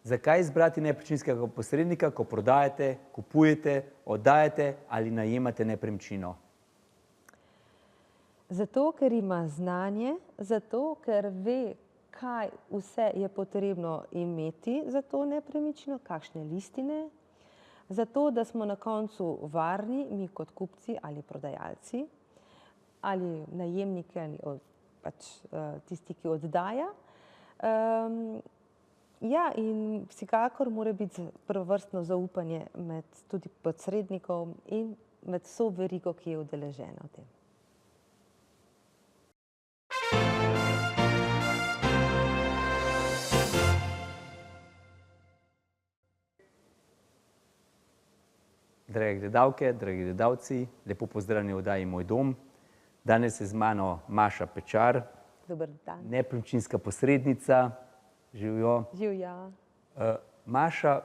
Zakaj izbrati nepremičninskega posrednika, ko prodajate, kupujete, oddajate ali najemate nepremičnino? Zato, ker ima znanje, zato, ker ve, kaj vse je potrebno imeti za to nepremičnino, kakšne listine, zato, da smo na koncu varni, mi kot kupci ali prodajalci, ali najemniki, ali tisti, ki oddaja. Ja, in vsekakor mora biti prvovrstno zaupanje med tudi posrednikom in med vso verigo, ki je udeležena v tem. Drage gledalke, dragi gledalci, lepo pozdravljeni v oddaji Moj dom. Danes je z mano Maša Pečar, Dober dan. nepremičninska posrednica. Živjo. Živja. Maša,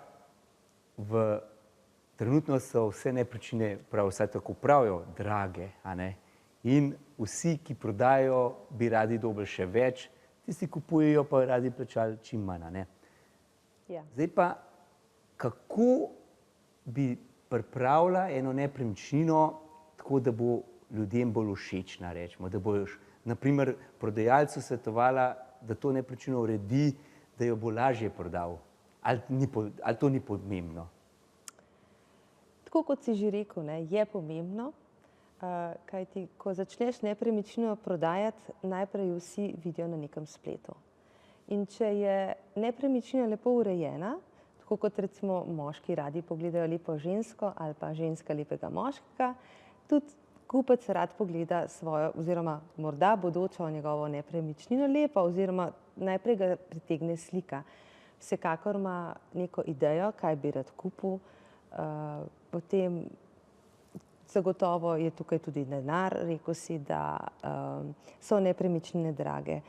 trenutno so vse nepremičnine, vsaj tako pravijo, drage, a ne? In vsi, ki prodajajo, bi radi dobili še več, tisti kupujejo pa radi plačali čim manj, a ne? Ja. Zdaj pa, kako bi pripravila eno nepremičnino tako, da bo ljudem bolj všečna, rečemo, da boš, na primer, prodajalcu svetovala, da to nepremičnino uredi, da jo bo lažje prodal. Ali to ni pomembno? Tako kot si že rekel, ne, je pomembno, kajti ko začneš nepremičnino prodajati, najprej vsi vidijo na nekem spletu. In če je nepremičnina lepo urejena, tako kot recimo moški radi pogledajo lepo žensko ali pa ženska lepega moškega, tudi kupec rad pogleda svojo oziroma morda bodočo njegovo nepremičnino lepo oziroma najprej ga pritegne slika. Vsekakor ima neko idejo, kaj bi rad kupil, potem zagotovo je tukaj tudi denar, rekel si, da so nepremičnine drage.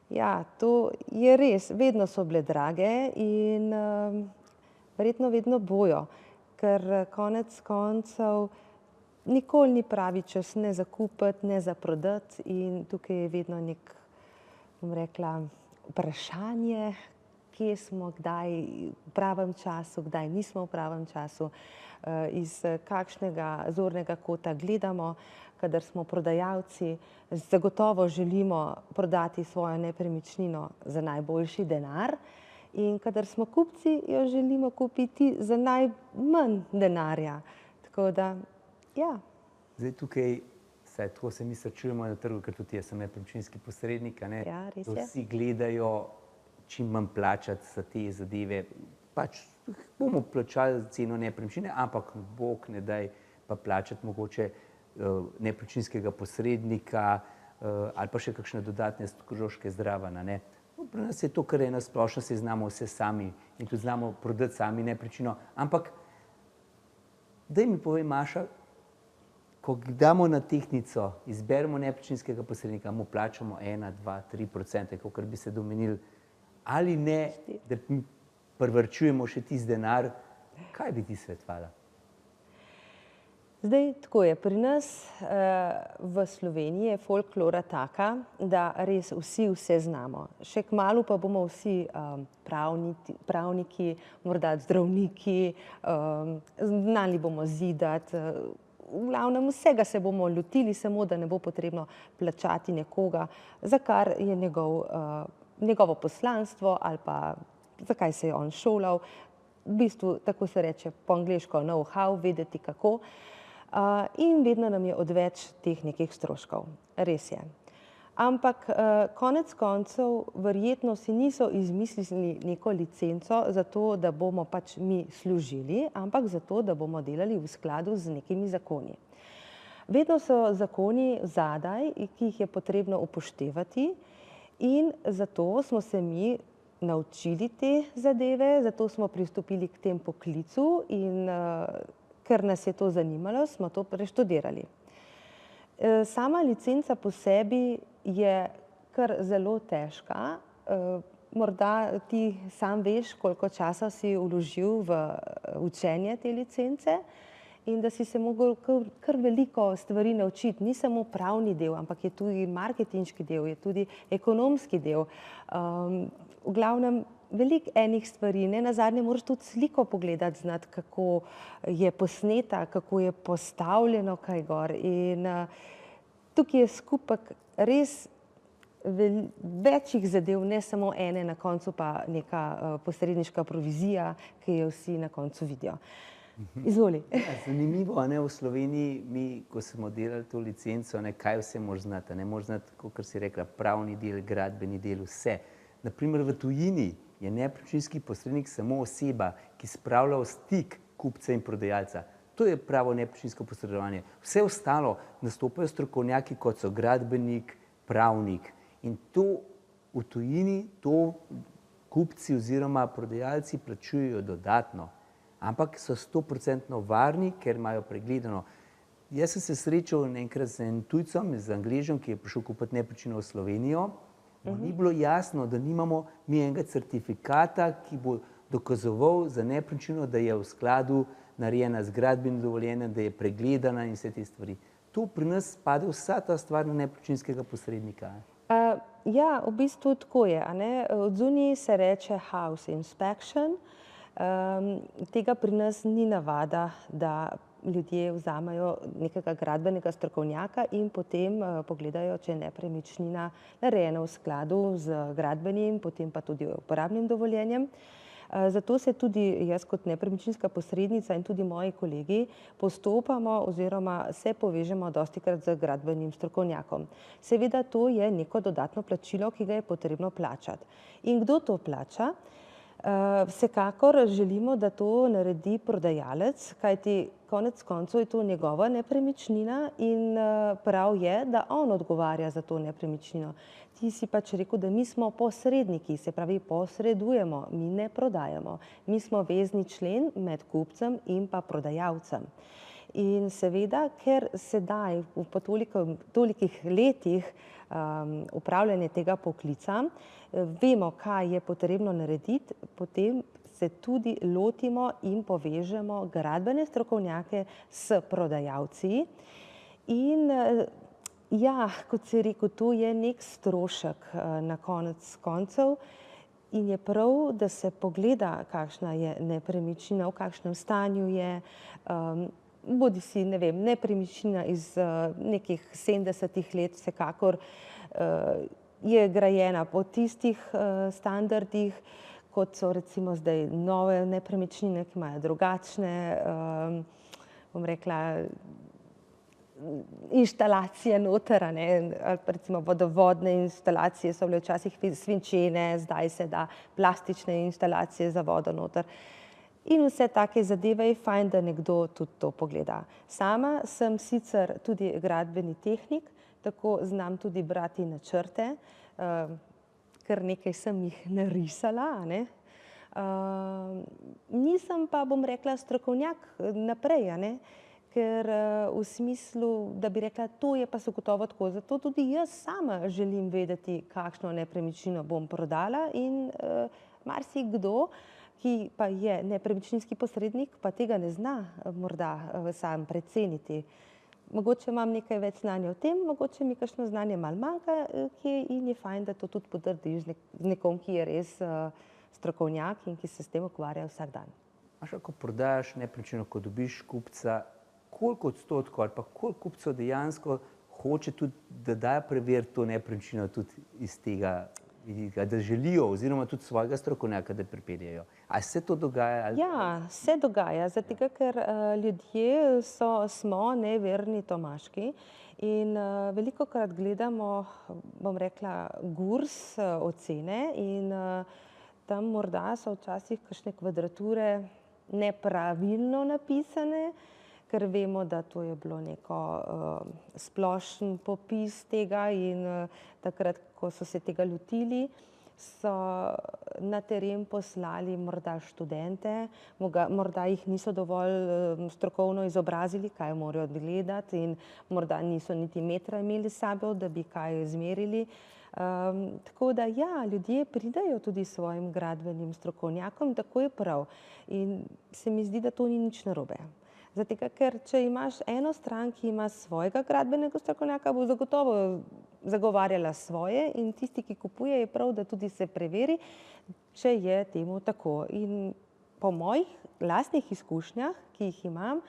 Ja, to je res, vedno so bile drage in verjetno vedno bojo, ker konec koncev nikoli ni pravi čas ne za kupiti, ne za prodati in tukaj je vedno neko, bom rekla, vprašanje, kje smo, kdaj v pravem času, kdaj nismo v pravem času, iz kakšnega zornega kota gledamo, kadar smo prodajalci, zagotovo želimo prodati svojo nepremičnino za najboljši denar in kadar smo kupci, jo želimo kupiti za najmanj denarja. Tako da, ja. Zdaj tukaj, vsaj tako se mi srečujemo na trgu, ker tudi jaz sem nepremičninski posrednik, a ne? Ja, res je. Vsi gledajo čim manj plačati za te zadeve. Pač bomo plačali ceno nepremičnine, ampak bog ne daj pa plačati mogoče nepremičninskega posrednika ali pa še kakšne dodatne stroške zraven, a ne. Pri nas je to kar ena splošna, saj znamo vse sami in tudi znamo prodati sami nepremičnino. Ampak daj mi povej, Maša, ko damo na tehtnico, izberemo nepremičninskega posrednika, mu plačamo 1, 2, 3%, kakor bi se domenili, ali ne, da privarčujemo še tisti denar, kaj bi ti svetovala? Zdaj, tako je, pri nas v Sloveniji je folklora taka, da res vsi vse znamo. Še kmalu pa bomo vsi pravniki, morda zdravniki, znali bomo zidati, v glavnem vsega se bomo lotili, samo da ne bo potrebno plačati nekoga, za kar je njegovo poslanstvo ali pa zakaj se je on šolal. V bistvu, tako se reče po angleško know-how, vedeti kako. In vedno nam je odveč teh nekih stroškov. Res je. Ampak konec koncev verjetno si niso izmislili neko licenco za to, da bomo pač mi služili, ampak zato, da bomo delali v skladu z nekimi zakoni. Vedno so zakoni zadaj, ki jih je potrebno upoštevati in zato smo se mi naučili te zadeve, zato smo pristopili k tem poklicu in ker nas je to zanimalo, smo to preštudirali. Sama licenca po sebi je kar zelo težka. Morda ti sam veš, koliko časa si vložil v učenje te licence in da si se mogel kar veliko stvari naučiti. Ni samo pravni del, ampak je tudi marketinški del, je tudi ekonomski del. V glavnem, veliko enih stvari, ne nazadnje moraš tudi sliko pogledati, znati, kako je posneta, kako je postavljeno kaj gor. In tukaj je skupek res večjih zadev, ne samo ene, na koncu pa neka posredniška provizija, ki jo vsi na koncu vidijo. Izvoli. Zanimivo, a ne, v Sloveniji mi, ko smo delali to licenco, ne, kaj vse moraš znati, a ne, moraš znati, kakor si rekla, pravni del, gradbeni del, vse. Naprimer v tujini je nepremičninski posrednik samo oseba, ki spravlja v stik kupca in prodajalca. To je pravo nepremičninsko posredovanje. Vse ostalo nastopajo strokovnjaki, kot so gradbenik, pravnik. In to v tujini, to kupci oziroma prodajalci plačujejo dodatno. Ampak so 100% varni, ker imajo pregledano. Jaz sem se srečal enkrat z enim tujcem, z Angležem, ki je prišel kupiti nepremičnino v Slovenijo. Ni bilo jasno, da nimamo mi enega certifikata, ki bo dokazoval za nepremičnino, da je v skladu narejena z gradbenim dovoljenjem, da je pregledana in vse te stvari. Tu pri nas pade vsa ta stvar na nepremičninskega posrednika. Ja, v bistvu tako je, a ne. Odzunaj se reče house inspection. Tega pri nas ni navada, da ljudje vzamejo nekega gradbenega strokovnjaka in potem pogledajo, če je nepremičnina narejena v skladu z gradbenim, potem pa tudi uporabnim dovoljenjem. Zato se tudi jaz kot nepremičninska posrednica in tudi moji kolegi postopamo oziroma se povežemo dostikrat z gradbenim strokovnjakom. Seveda to je neko dodatno plačilo, ki ga je potrebno plačati. In kdo to plača? Vsekakor želimo, da to naredi prodajalec, kajti konec koncev je to njegova nepremičnina in prav je, da on odgovarja za to nepremičnino. Ti si pač rekel, da mi smo posredniki, se pravi posredujemo, mi ne prodajamo. Mi smo vezni člen med kupcem in pa prodajalcem. In seveda, ker sedaj po tolikih letih upravljanja tega poklica vemo, kaj je potrebno narediti, potem se tudi lotimo in povežemo gradbene strokovnjake s prodajalci. In ja, kot si rekel, to je nek strošek na konec koncev in je prav, da se pogleda, kakšna je nepremičnina, v kakšnem stanju je, bodisi, ne vem, nepremičnina iz nekih 70-ih let, vsekakor je grajena po tistih standardih, kot so recimo zdaj nove nepremičnine, ki imajo drugačne, bom rekla, inštalacije noter, a ne, ali pa recimo vodovodne inštalacije so bile včasih svinčene, zdaj se da plastične inštalacije za vodo noter. In vse take zadeve je fajn, da nekdo tudi to pogleda. Sama sem sicer tudi gradbeni tehnik, tako znam tudi brati načrte, kar nekaj sem jih narisala, a ne. Nisem pa, bom rekla, strokovnjak naprej, a ne, ker v smislu, da bi rekla, to je pa zagotovo tako. Zato tudi jaz sama želim vedeti, kakšno nepremičnino bom prodala in marsikdo, ki pa je nepremičninski posrednik, pa tega ne zna morda sam preceniti. Mogoče imam nekaj več znanja o tem, mogoče mi kakšno znanje malo manjka in je fajn, da to tudi potrdiš z nekom, ki je res strokovnjak in ki se s tem ukvarja vsak dan. Maša, ko prodajaš nepremičnino, ko dobiš kupca, koliko odstotkov ali pa koliko kupcev dejansko hoče tudi, da dajo preveriti to nepremičnino tudi iz tega, da želijo oziroma tudi svojega strokovnjaka, da pripeljejo. A se to dogaja? Ja, se dogaja, zato ker ljudje smo neverni Tomaški in velikokrat gledamo, bom rekla, GURS ocene in tam morda so včasih kakšne kvadrature nepravilno napisane, ker vemo, da to je bilo neko splošen popis tega in takrat, ko so se tega lotili, so na teren poslali morda študente, morda jih niso dovolj strokovno izobrazili, kaj morajo gledati in morda niso niti metra imeli s sabo, da bi kaj izmerili. Tako da ja, ljudje pridejo tudi s svojim gradbenim strokovnjakom, tako je prav. In se mi zdi, da to ni nič narobe. Zato, ker če imaš eno stran, ki ima svojega gradbenega strokovnjaka, bo zagotovo zagovarjala svoje in tisti, ki kupuje, je prav, da tudi se preveri, če je temu tako. In po mojih lastnih izkušnjah, ki jih imam,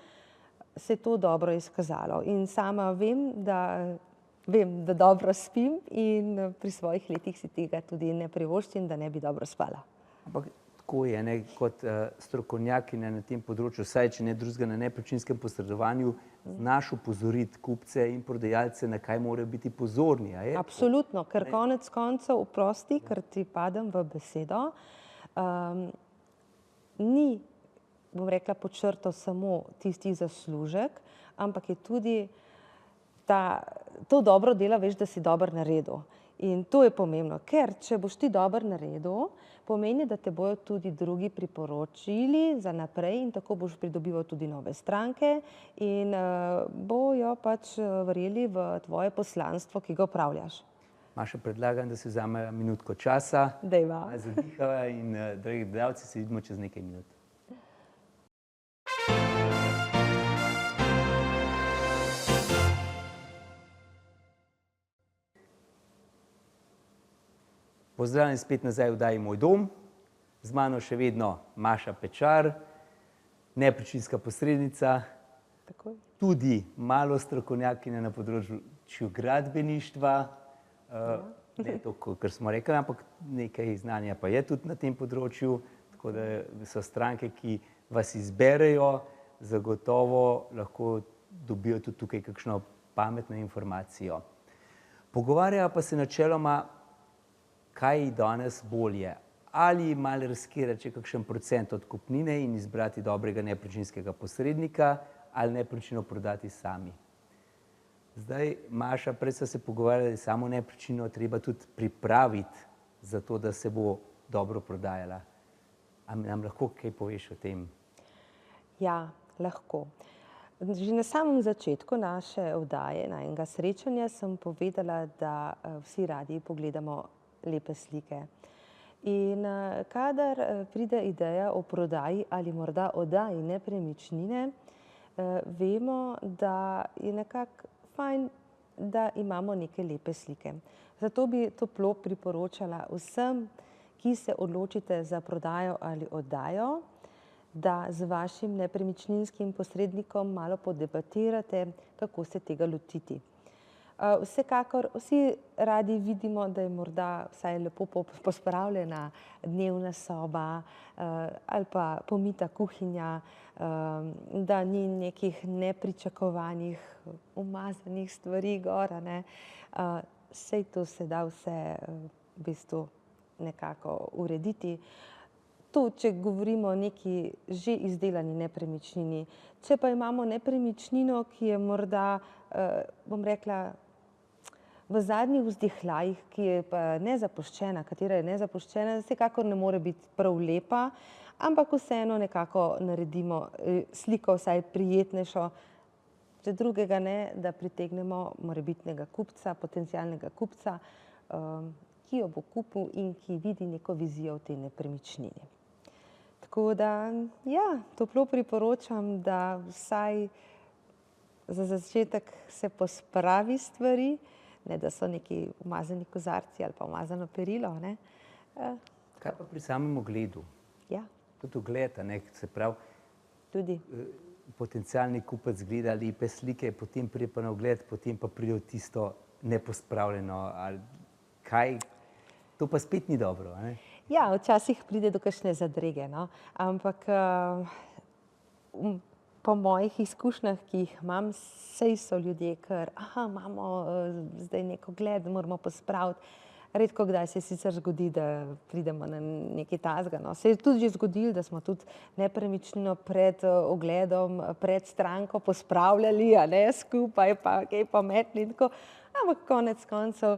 se je to dobro izkazalo. In sama vem, da dobro spim in pri svojih letih si tega tudi ne privoščim, da ne bi dobro spala. Ampak tako je, ne, kot strokovnjakinja na tem področju, vsaj če ne drugega na nepremičninskem posredovanju, znaš opozoriti kupce in prodajalce, na kaj morajo biti pozorni. Absolutno, ker konec koncev, oprosti, ker ti padem v besedo, ni, bom rekla, pod črto samo tisti zaslužek, ampak je tudi to dobro dela, veš, da si dobro naredil. In to je pomembno, ker če boš ti dobro naredil, pomeni, da te bojo tudi drugi priporočili za naprej in tako boš pridobival tudi nove stranke in bojo pač verjeli v tvoje poslanstvo, ki ga opravljaš. Maša, predlagam, da si vzameva minutko časa, Dejva. zadihava in, dragi gledalci, se vidimo čez nekaj minut. Pozdravljeni spet nazaj v oddaji Moj dom. Z mano še vedno Maša Pečar, nepremičninska posrednica, tudi malo strokovnjakinja na področju gradbeništva. Ne to, kar smo rekli, ampak nekaj znanja pa je tudi na tem področju, tako da so stranke, ki vas izberejo, zagotovo lahko dobijo tudi tukaj kakšno pametno informacijo. Pogovarjava pa se načeloma, kaj danes bolje, ali malo riskirati še kakšen procent odkupnine in izbrati dobrega nepremičninskega posrednika, ali nepremičnino prodati sami. Zdaj, Maša, prej sva se pogovarjali, da je samo nepremičnino treba tudi pripraviti za to, da se bo dobro prodajala. A nam lahko kaj poveš o tem? Ja, lahko. Že na samem začetku naše oddaje, najinega srečanja, sem povedala, da vsi radi pogledamo lepe slike. In kadar pride ideja o prodaji ali morda oddaji nepremičnine, vemo, da je nekako fajn, da imamo neke lepe slike. Zato bi toplo priporočala vsem, ki se odločite za prodajo ali oddajo, da z vašim nepremičninskim posrednikom malo podebatirate, kako se tega lotiti. Vsekakor vsi radi vidimo, da je morda vsaj lepo pospravljena dnevna soba ali pa pomita kuhinja, da ni nekih nepričakovanih umazanih stvari gor, a ne. Saj to se da vse v bistvu nekako urediti. To, če govorimo o neki že izdelani nepremičnini. Če pa imamo nepremičnino, ki je morda, bom rekla, v zadnjih vzdihljajih, ki je pa nezapuščena, katera je nezapuščena, vsekakor ne more biti prav lepa, ampak vseeno nekako naredimo sliko vsaj prijetnejšo, če drugega ne, da pritegnemo morebitnega kupca, potencialnega kupca, ki jo bo kupil in ki vidi neko vizijo v tej nepremičnini. Tako da, ja, toplo priporočam, da vsaj za začetek se pospravi stvari, ne da so neki umazani kozarci ali pa umazano perilo, ne. Kaj pa pri samem ogledu? Ja. Tudi ogled, a ne, se pravi, Tudi. Potencialni kupec gleda lepe slike, potem pride pa na ogled, potem pa pride v tisto nepospravljeno ali kaj, to pa spet ni dobro, a ne? Ja, včasih pride do kakšne zadrege, no, ampak po mojih izkušnjah, ki jih imam, saj so ljudje kar, imamo zdaj neki ogled, moramo pospraviti. Redkokdaj se sicer zgodi, da pridemo na nekaj takega, no. Se je tudi že zgodilo, da smo tudi nepremičnino pred ogledom, pred stranko pospravljali, a ne, skupaj pa kaj pametni in tako, ampak konec koncev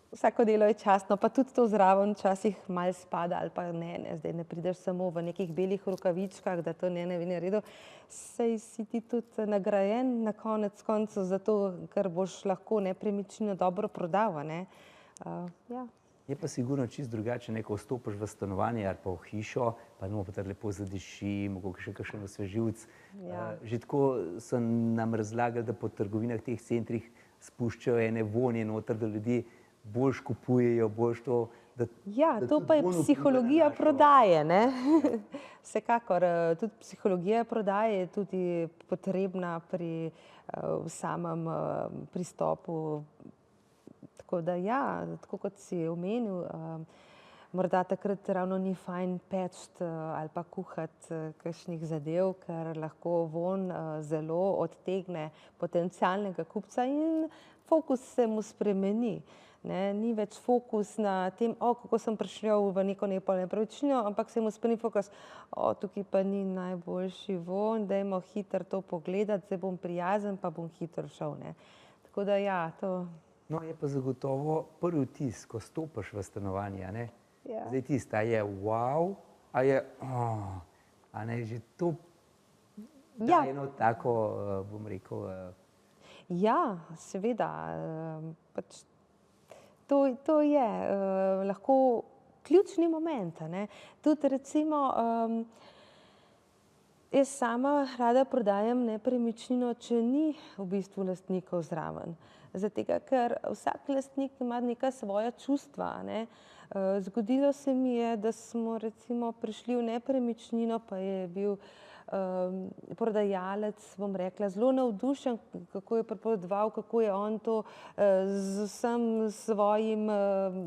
vsako delo je častno, pa tudi to zraven včasih malo spada ali pa ne, zdaj ne prideš samo v nekih belih rokavičkah, da to ne bi naredil, saj si ti tudi nagrajen na konec koncev zato, ker boš lahko nepremičnino dobro prodal, a ne. Ja. Je pa sigurno čisto drugače, ne, ko vstopiš v stanovanje ali pa v hišo, pa noter lepo zadiši, mogoče še kakšen osvežilec. Ja. Že tako so nam razlagali, da po trgovinah, teh centrih spuščajo ene vonje noter, da ljudje boljš kupujejo, boljš to, Ja, to pa je psihologija prodaje, ne? Vsekakor, tudi psihologija prodaje je tudi potrebna pri samem pristopu. Tako da ja, tako kot si omenil, morda takrat ravno ni fajn peči ali pa kuhati kakšnih zadev, ker lahko vonj zelo odtegne potencialnega kupca in fokus se mu spremeni. Ni več fokus na tem, kako sem prišel v neko nepremičnino, ampak se mu spremeni fokus, tukaj pa ni najboljši vonj, dajmo hitro to pogledati, zdaj bom prijazen, pa bom hitro šel, ne. Tako da ja, to. No, je pa zagotovo prvi vtis, ko stopiš v stanovanje, a ne? Zdaj tisto, a je wow, a je, a ne, že to da eno tako, bom rekel. Ja, seveda, pač to je lahko ključni moment, a ne. Tudi recimo, jaz sama rada prodajam nepremičnino, če ni v bistvu lastnikov zraven. Zato tega, ker vsak lastnik ima neka svoja čustva, a ne. Zgodilo se mi je, da smo recimo prišli v nepremičnino, pa je bil prodajalec, bom rekla, zelo navdušen, kako je pripovedoval, kako je on to z vsem svojim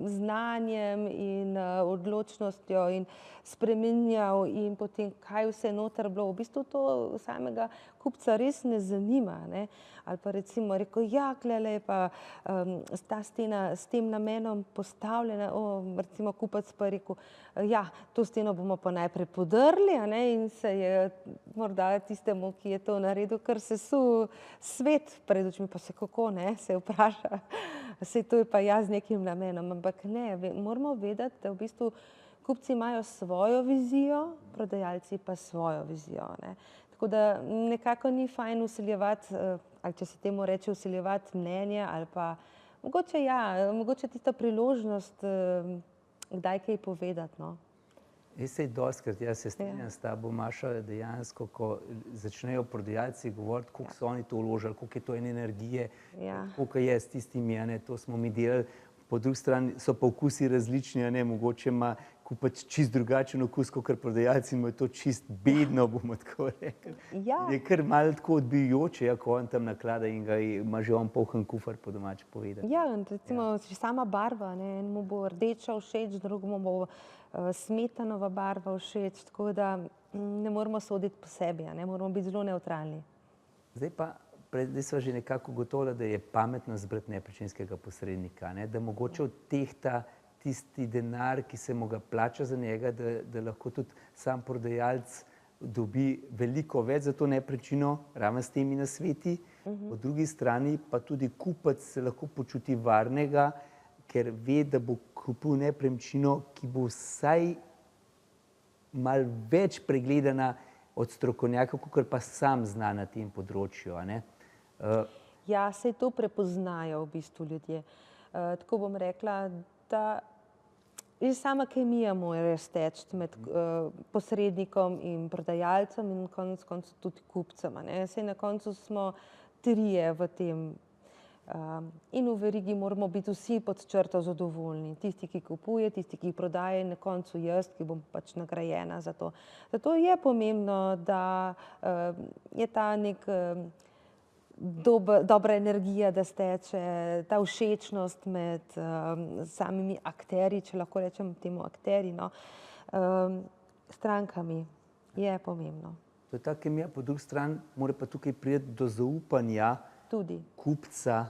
znanjem in odločnostjo in spreminjal in potem kaj vse noter bilo. V bistvu to samega kupca res ne zanima, ne. Ali pa recimo rekel, ja, glejle je pa ta stena s tem namenom postavljena, recimo kupec pa je rekel, ja, to steno bomo pa najprej podrli, a ne, in se je morda tistemu, ki je to naredil, kar sesul svet pred očmi, pa se kako, ne, se vpraša, saj to je pa ja z nekim namenom, ampak ne, moramo vedeti, da v bistvu kupci imajo svojo vizijo, prodajalci pa svojo vizijo, ne. Tako da nekako ni fajn vsiljevati, ali če se temu reče vsiljevati mnenje, ali pa mogoče ja, mogoče tista priložnost kdaj kaj povedati, no. Saj dostikrat, jaz se strinjam s tabo, Maša, dejansko, ko začnejo prodajalci govoriti, koliko so oni to vložili, koliko je to ene energije, koliko je s tistimi, a ne, to smo mi delali, po drugi strani so pa okusi različni, a ne, mogoče ima kupec čisto drugačen okus kakor prodajalci in mu je to čisto bedno, bomo tako rekli. Je kar malo tako odbijajoče, ko on tam naklada in ga ima že on poln kufer, po domače povedano. Ja, recimo že sama barva, ne, enemu bo rdeča všeč, drugemu bo smetanova barva všeč, tako da ne moramo soditi po sebi, a ne, moramo biti zelo nevtralni. Zdaj pa, zdaj sva že nekako ugotovila, da je pametno izbrati nepremičninskega posrednika, ne, da mogoče odtehta tisti denar, ki se mu ga plača za njega, da lahko tudi sam prodajalec dobi veliko več za to nepremičnino, ravno s temi nasveti. Po drugi strani pa tudi kupec se lahko počuti varnega, ker ve, da bo kupil nepremičnino, ki bo vsaj malo več pregledana od strokovnjakov, kakor pa sam zna na tem področju, a ne. Ja, saj to prepoznajo v bistvu ljudje. Tako bom rekla, da že sama kemija mora res teči med posrednikom in prodajalcem in konec koncev tudi kupcem, a ne. Saj na koncu smo trije v tem in v verigi moramo biti vsi pod črto zadovoljni. Tisti, ki kupuje, tisti, ki prodaja in na koncu jaz, ki bom pač nagrajena za to. Zato je pomembno, da je ta dobra energija, da steče, ta všečnost med samimi akterji, če lahko rečem temu akterji, no, strankami, je pomembno. To je ta kemija, po drugi strani mora pa tukaj priti do zaupanja kupca,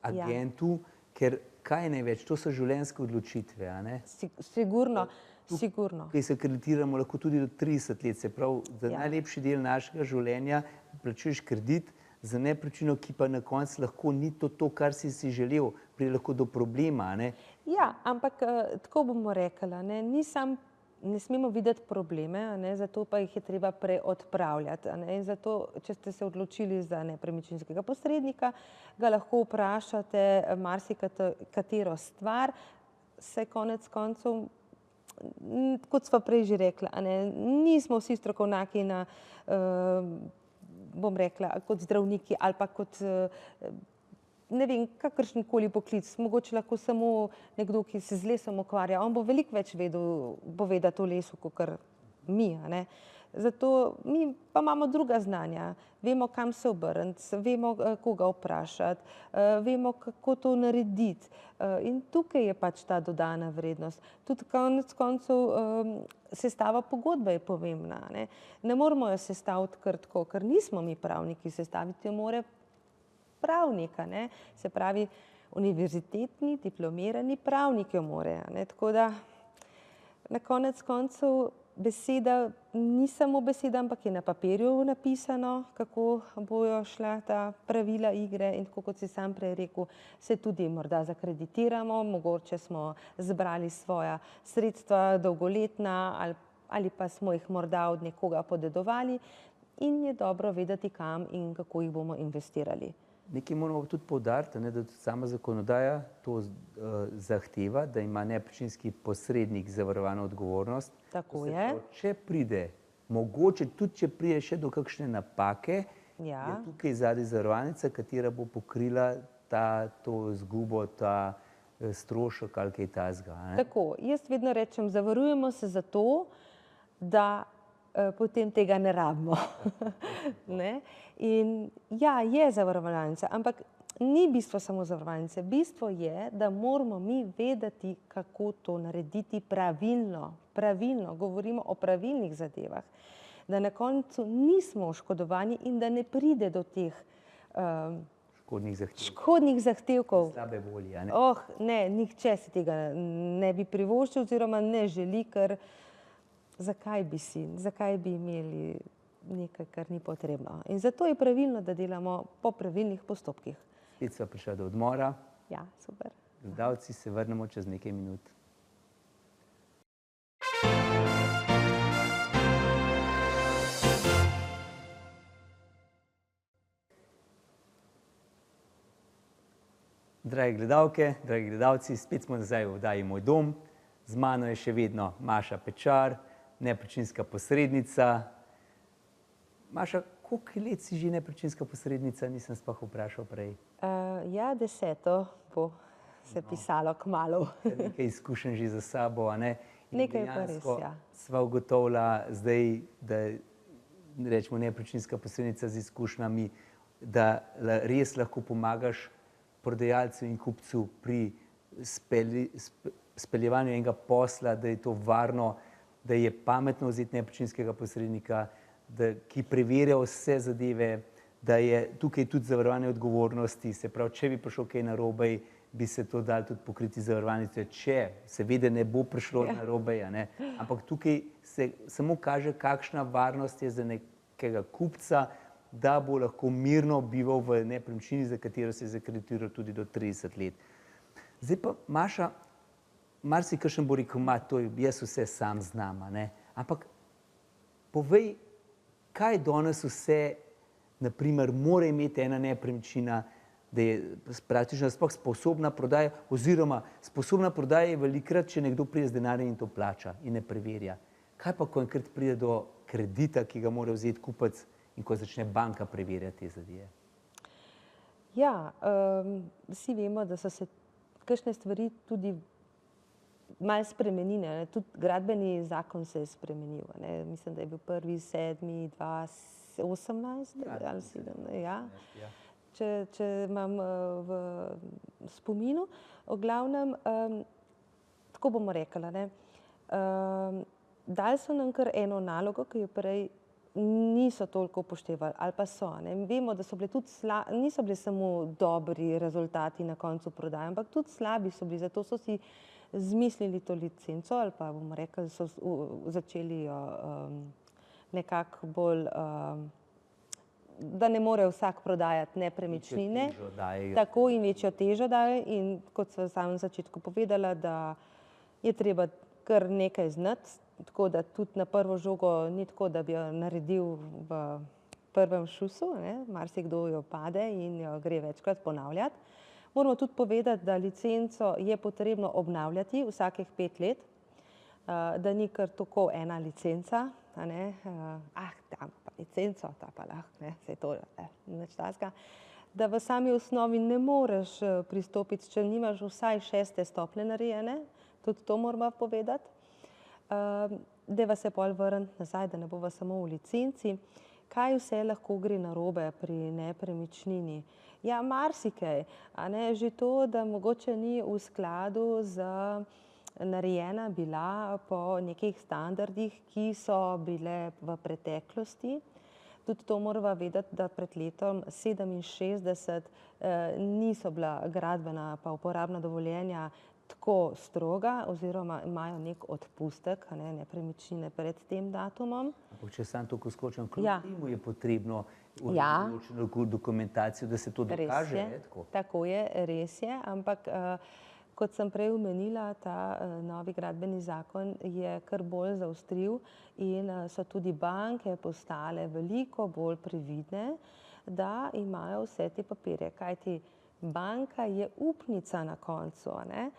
agentu, ker kaj največ, to so življenjske odločitve, a ne. Sigurno, sigurno. Tukaj se kreditiramo lahko tudi do 30 let, se pravi, za najlepši del našega življenja plačuješ kredit za nepremičnino, ki pa na koncu lahko ni to, kar si si želel, pride lahko do problema, a ne. Ja, ampak tako bomo rekli, a ne, ne smemo videti probleme, a ne, zato pa jih je treba preodpravljati, a ne, in zato, če ste se odločili za nepremičninskega posrednika, ga lahko vprašate marsikatero stvar, saj konec koncev, kot sva prej že rekla, a ne, nismo vsi strokovnjaki na, bom rekla, kot zdravniki ali pa kot ne vem, kakršenkoli poklic, mogoče lahko samo nekdo, ki se z lesom ukvarja, on bo veliko več vedel povedati o lesu, kakor mi, a ne. Zato mi pa imamo druga znanja, vemo, kam se obrniti, vemo, koga vprašati, vemo, kako to narediti. In tukaj je pač ta dodana vrednost. Tudi konec koncev sestava pogodbe je pomembna, ne. Ne moramo jo sestaviti kar tako, ker nismo mi pravniki, sestaviti jo mora pravnik, a ne. Se pravi, univerzitetni diplomirani pravnik jo more, a ne. Tako da na konec koncev beseda ni samo beseda, ampak je na papirju napisano, kako bojo šla ta pravila igre, in tako kot si sam prej rekel, se tudi morda zakreditiramo, mogoče smo zbrali svoja sredstva dolgoletna ali pa smo jih morda od nekoga podedovali in je dobro vedeti, kam in kako jih bomo investirali. Nekaj moramo tudi poudariti, da tudi sama zakonodaja to zahteva, da ima nepremičninski posrednik zavarovano odgovornost. Tako je. Če pride, mogoče tudi če pride še do kakšne napake, je tukaj zadaj zavarovalnica, katera bo pokrila to izgubo, ta strošek ali kaj takega. Tako, jaz vedno rečem, zavarujemo se zato, da potem tega ne rabimo. In ja, je zavarovalnica, ampak ni bistvo samo zavarovalnice. Bistvo je, da moramo mi vedeti, kako to narediti pravilno. Pravilno, govorimo o pravilnih zadevah. Da na koncu nismo oškodovani in da ne pride do teh škodnih zahtevkov. Slabe volje, a ne? Ne, nihče si tega ne bi privoščil oziroma ne želi, ker zakaj bi imeli nekaj, kar ni potrebno. In zato je pravilno, da delamo po pravilnih postopkih. Spet sva prišla do odmora. Ja, super. Gledalci, se vrnemo čez nekaj minut. Drage gledalke, dragi gledalci, spet smo nazaj v oddaji Moj dom. Z mano je še vedno Maša Pečar, nepremičninska posrednica. Maša, koliko let si že nepremičninska posrednica, nisem sploh vprašal prej. Ja, 10. bo se pisalo kmalu. Nekaj izkušenj že za sabo, a ne? Nekaj je pa res, ja. Sva ugotovila zdaj, da rečemo nepremičninska posrednica z izkušnjami, da res lahko pomagaš prodajalcu in kupcu pri speljevanju enega posla, da je to varno, da je pametno vzeti nepremičninskega posrednika, ki preverja vse zadeve, da je tukaj tudi zavarovanje odgovornosti, se pravi, če bi prišlo kaj narobe, bi se to dalo tudi pokriti zavarovalnice, če seveda ne bo prišlo narobe, a ne. Ampak tukaj se samo kaže, kakšna varnost je za nekega kupca, da bo lahko mirno bival v nepremičnini, za katero se je zakreditiral tudi do 30 let. Zdaj pa, Maša, marsikakšen bo rekel, to jaz vse sam znam, a ne. Ampak povej, kaj danes vse, na primer, mora imeti ena nepremičnina, da je praktično sploh sposobna prodaja, oziroma sposobna prodaja je velikokrat, če nekdo pride z denarjem in to plača in ne preverja. Kaj pa, ko enkrat pride do kredita, ki ga mora vzeti kupec in ko začne banka preverjati te zadeve? Ja, vsi vemo, da so se kakšne stvari tudi malo spremenile, tudi gradbeni zakon se je spremenil, ne. Mislim, da je bil 1. 7. 2018 ali 17, ja. Če imam v spominu. V glavnem, tako bomo rekli, ne. Dali so nam kar eno nalogo, ki jo prej niso toliko upoštevali, ali pa so, ne. Vemo, da so bile tudi niso bili samo dobri rezultati na koncu prodaje, ampak tudi slabi so bili, zato so si izmislili to licenco, ali pa bomo rekli, so začeli jo nekako bolj, da ne more vsak prodajati nepremičnine. Tako, in večjo težo dajo, in kot sva v samem začetku povedala, da je treba kar nekaj znati, tako da tudi na prvo žogo ni tako, da bi jo naredil v prvem šusu, ne. Marsikdo jo pade in jo gre večkrat ponavljati. Moramo tudi povedati, da licenco je potrebno obnavljati vsakih 5 let, da ni kar tako ena licenca, a ne, dam pa licenco, ta pa lahko, ne, saj to, nič takega. da v sami osnovi ne moreš pristopiti, če nimaš vsaj 6. stopnje narejene, tudi to moramo povedati. Dajva se pol vrniti nazaj, da ne bova samo v licenci. Kaj vse lahko gre narobe pri nepremičnini? Ja, marsikaj, a ne, že to, da mogoče ni v skladu z narejena bila po nekih standardih, ki so bile v preteklosti. Tudi to morava vedeti, da pred letom 67 niso bila gradbena pa uporabna dovoljenja tako stroga oziroma imajo nek odpustek, a ne, nepremičnine pred tem datumom. Ampak če sam tukaj skočim, kljub temu je potrebno določeno dokumentacijo, da se to dokaže. Tako je, res je, ampak kot sem prej omenila, ta novi gradbeni zakon je kar bolj zaostril in so tudi banke postale veliko bolj previdne, da imajo vse te papirje, kajti banka je upnica na koncu, ne.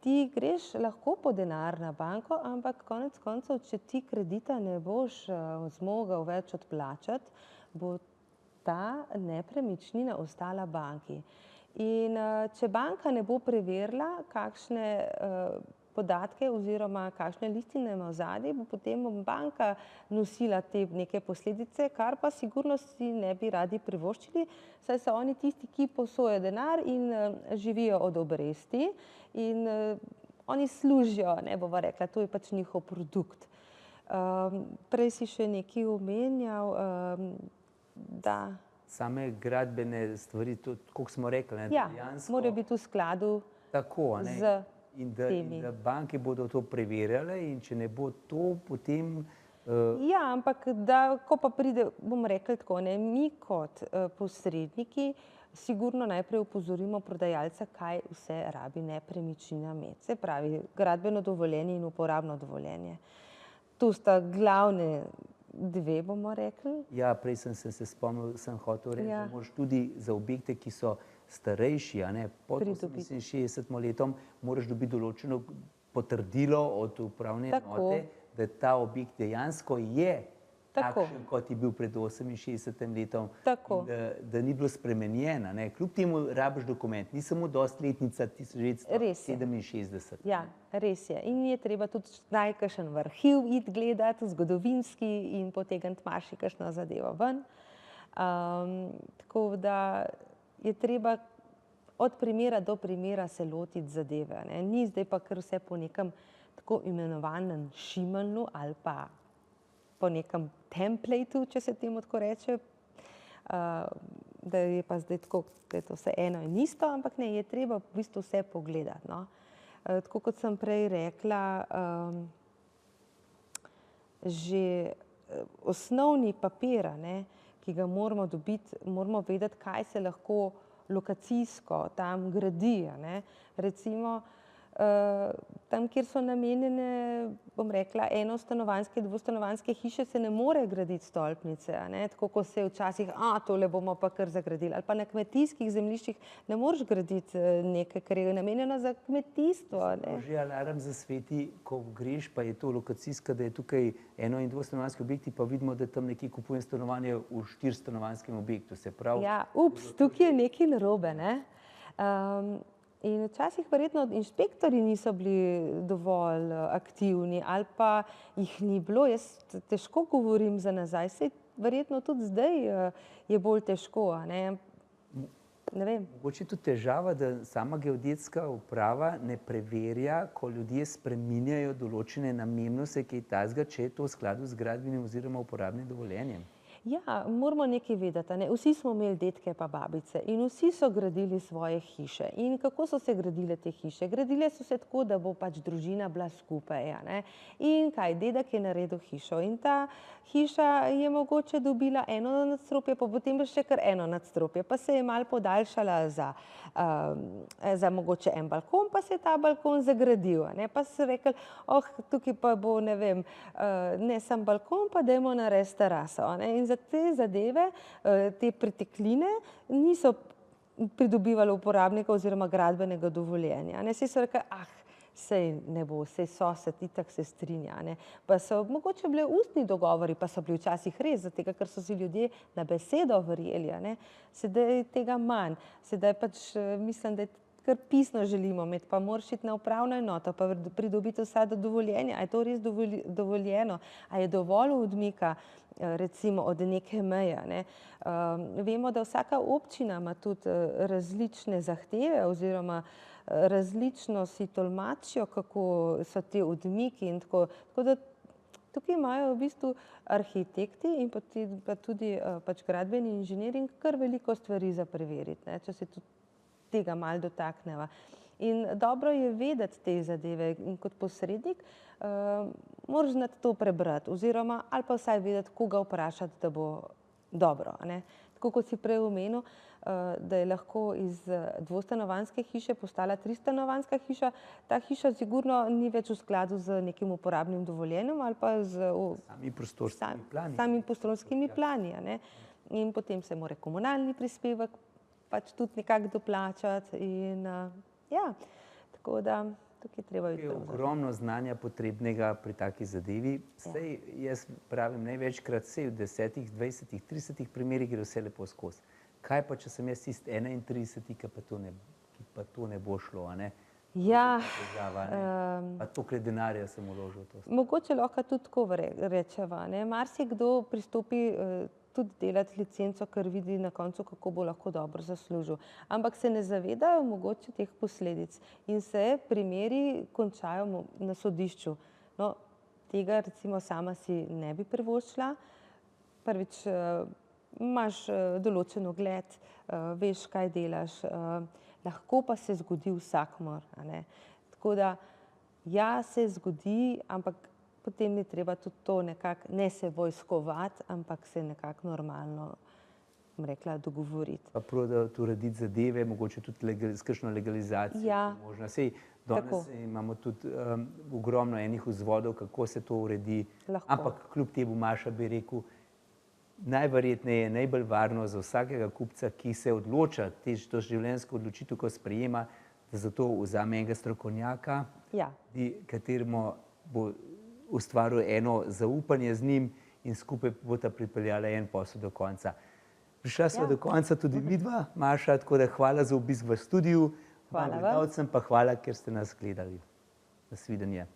Ti greš lahko po denar na banko, ampak konec koncev, če ti kredita ne boš zmogel več odplačati, bo ta nepremičnina ostala banki. In če banka ne bo preverila, kakšne podatke oziroma kakšne listine ima ozadje, bo potem banka nosila te neke posledice, kar pa sigurno si ne bi radi privoščili, saj so oni tisti, ki posojajo denar in živijo od obresti in oni služijo, ne bova rekla, to je pač njihov produkt. Prej si še nekaj omenjal, da... Same gradbene stvari, kako smo rekli, dejansko... morajo biti v skladu z... In da banke bodo to preverjale in če ne bo to, potem... Ja, ampak da, ko pa pride, bom rekla tako, ne, mi kot posredniki sigurno najprej opozorimo prodajalca, kaj vse rabi nepremičnina imeti. Se pravi, gradbeno dovoljenje in uporabno dovoljenje. To sta glavne dve, bomo rekli. Ja, prej sem se spomnil, sem hotel reči, da moraš tudi za objekte, ki so starejši, a ne, pod 68 letom, moraš dobiti določeno potrdilo od upravne enote, da ta objekt dejansko je takšen, kot je bil pred 68 letom, da ni bilo spremenjen, a ne. Kljub temu rabiš dokument, ni samo dosti letnica 1967. Ja, res je. In je treba tudi najkakšen v arhiv iti gledati, zgodovinski, in potegniti marsikakšno zadevo ven. Tako da je treba od primera do primera se lotiti zadeve, ne. Ni zdaj pa kar vse po nekem tako imenovanem šimanju ali pa po nekem templateu, če se temu tako reče, da je pa zdaj tako, da je to vse eno in isto, ampak ne, je treba v bistvu vse pogledati, no. Tako kot sem prej rekla, že osnovni papir, a ne, ki ga moramo dobiti, moramo vedeti, kaj se lahko lokacijsko tam gradi, a ne. Recimo, tam, kjer so namenjene, bom rekla, enostanovanjske, dvostanovanjske hiše, se ne more graditi stolpnice, a ne, tako kot se je včasih, tole bomo pa kar zagradili. Ali pa na kmetijskih zemljiščih ne moreš graditi nekaj, kar je namenjeno za kmetijstvo, a ne. Že alarm zasveti, ko greš, pa je to lokacijska, da je tukaj eno- in dvostanovanjski objekti, pa vidimo, da tam nekje kupujem stanovanje v 4-stanovanjskem objektu, se pravi... Ja, tukaj je nekaj narobe, ne. In včasih verjetno inšpektorji niso bili dovolj aktivni ali pa jih ni bilo, jaz težko govorim za nazaj, saj verjetno tudi zdaj je bolj težko, a ne. Ne vem. Mogoče je tudi težava, da sama geodetska uprava ne preverja, ko ljudje spreminjajo določene namembnosti, kaj takega, če je to v skladu z gradbenim oziroma uporabnim dovoljenjem. Ja, moramo nekaj vedeti, a ne. Vsi smo imeli dedke pa babice in vsi so gradili svoje hiše. In kako so se gradile te hiše? Gradile so se tako, da bo pač družina bila skupaj, a ne. In kaj, dedek je naredil hišo in ta hiša je mogoče dobila eno nadstropje, pa potem še kar eno nadstropje, pa se je malo podaljšala za mogoče en balkon, pa se je ta balkon zagradil, a ne. Pa so rekli, tukaj pa bo, ne vem, ne samo balkon, pa dajmo narediti teraso, a ne. In za te zadeve, te pretekline niso pridobivali uporabnika oziroma gradbenega dovoljenja, a ne. Saj so rekli, sej ne bo, sej sosed itak se strinja, ne. Pa so mogoče bile ustni dogovori, pa so bili včasih res, zato ker so si ljudje na besedo verjeli, a ne. Sedaj je tega manj, sedaj pač mislim, da je kar pisno želimo imeti, pa moraš iti na upravno enoto, pa pridobiti vsa dovoljenja, a je to res dovoljeno, a je dovolj odmika recimo od neke meje, ne. Vemo, da vsaka občina ima tudi različne zahteve oziroma različno si tolmačijo, kako so ti odmiki in tako. Tako da tukaj imajo v bistvu arhitekti in pa tudi pač gradbeni inženiring kar veliko stvari za preveriti, ne, če se tudi tega malo dotakneva. In dobro je vedeti te zadeve in kot posrednik moraš znati to prebrati oziroma ali pa vsaj vedeti, koga vprašati, da bo dobro, a ne. Tako kot si prej omenil, da je lahko iz dvostanovanjske hiše postala tristanovanjska hiša, ta hiša sigurno ni več v skladu z nekim uporabnim dovoljenjem ali pa z samimi prostorskimi plani, a ne. In potem se mora komunalni prispevek pač tudi nekako doplačati in ja, tako da tukaj treba je ogromno znanja potrebnega pri taki zadevi. Sej jaz pravim največkrat, sej v 10, 20, 30 primerih gre vse lepo skozi. Kaj pa, če sem jaz tisti 31, ki pa to ne bo šlo, a ne? Ja. Pa toliko denarja sem vložil v to. Mogoče lahko tudi tako rečeva, ne. Marsikdo pristopi tudi delati licenco, ker vidi na koncu, kako bo lahko dobro zaslužil. Ampak se ne zavedajo mogoče teh posledic in se primeri končajo na sodišču. No, tega recimo sama si ne bi privoščila. Prvič, imaš določen ugled, veš, kaj delaš, lahko pa se zgodi vsakomur, a ne. Tako da ja, se zgodi, ampak potem je treba tudi to nekako, ne se vojskovati, ampak se nekako normalno, bom rekla, dogovoriti. Pa probati urediti zadeve, mogoče tudi s kakšno legalizacijo možno. Sej danes imamo tudi ogromno enih vzvodov, kako se to uredi, ampak kljub temu, Maša, bi rekel, najverjetneje je najbolj varno za vsakega kupca, ki se odloča, to življenjsko odločitev, ko sprejema, da zato vzame enega strokovnjaka, kateremu bo ustvaril eno zaupanje z njim in skupaj bosta pripeljala en posel do konca. Prišla sva do konca tudi midva, Maša, tako da hvala za obisk v studiu. Hvala vam. Gledalcem pa hvala, ker ste nas gledali. Nasvidenje.